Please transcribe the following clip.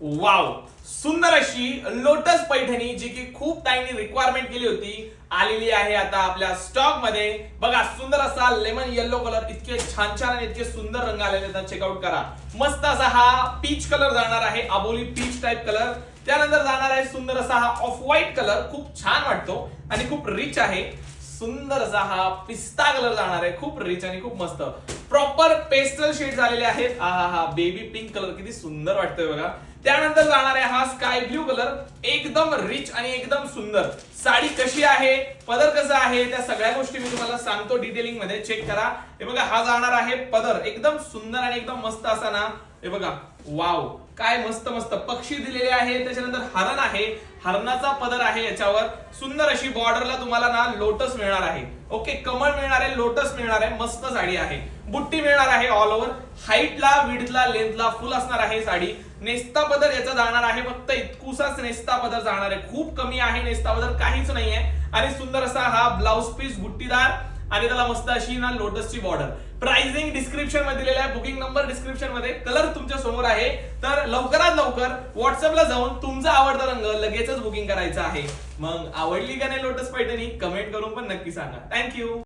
Wow, सुंदर अशी lotus Paithani जी की खूप टाइमनी रिक्वायरमेंट केली होती आलेली आहे आता आपल्या स्टॉक मध्ये. बघा, सुंदर असा लेमन येलो कलर, इतके छान छान आणि इतके सुंदर रंग आलेले आहेत, चेकआउट करा. मस्त असा हा पीच कलर जाणार आहे, अबोली पीच टाइप कलर. त्यानंतर जाणार आहे सुंदर असा हा ऑफ व्हाईट कलर, खूप छान वाटतो आणि खूप रिच आहे. सुंदर असा हा पिस्ता कलर जाणार आहे, खूप रिच आणि खूप मस्त. प्रॉपर पेस्टल शेड झालेले आहेत. हा बेबी पिंक कलर किती सुंदर वाटतोय बघा. त्यानंतर जाणार आहे हा स्काय ब्ल्यू कलर, एकदम रिच आणि एकदम सुंदर. साडी कशी आहे, पदर कसा आहे, त्या सगळ्या गोष्टी मी तुम्हाला सांगतो डिटेलिंग मध्ये. चेक करा. हे बघा, हा जाणार आहे पदर, एकदम सुंदर आणि एकदम मस्त असा ना. हे बघा, वाव, काय मस्त मस्त पक्षी दिलेले आहे. त्याच्यानंतर हरण आहे, हरणाचा पदर आहे याच्यावर. सुंदर अशी बॉर्डरला तुम्हाला ना लोटस मिळणार आहे. ओके, कमळ मिळणार आहे, लोटस मिळणार आहे. मस्त साडी आहे. बुट्टी मिळणार आहे ऑल ओव्हर. हाईटला, विड्थला, लेंथला फुल असणार आहे साडी. नेस्ता पदर याचा जाणार आहे, फक्त इतकुसाच नेस्ता पदर जाणार आहे. खूप कमी आहे नेस्ता पदर, काहीच नाहीये. आणि सुंदर असा हा ब्लाउज पीस बुट्टीदार आणि त्याला मस्त अशी ना लोटसची बॉर्डर. प्राइसिंग डिस्क्रिप्शन मध्ये दिलेला आहे, बुकिंग नंबर डिस्क्रिप्शन मध्ये, कलर तुमच्या समोर आहे. तर लवकरात लवकर व्हॉट्सअपला जाऊन तुमचा आवडता रंग लगेचच बुकिंग करायचा आहे. मग आवडली का नाही लोटस पैठणी, कमेंट करून पण नक्की सांगा. थँक्यू.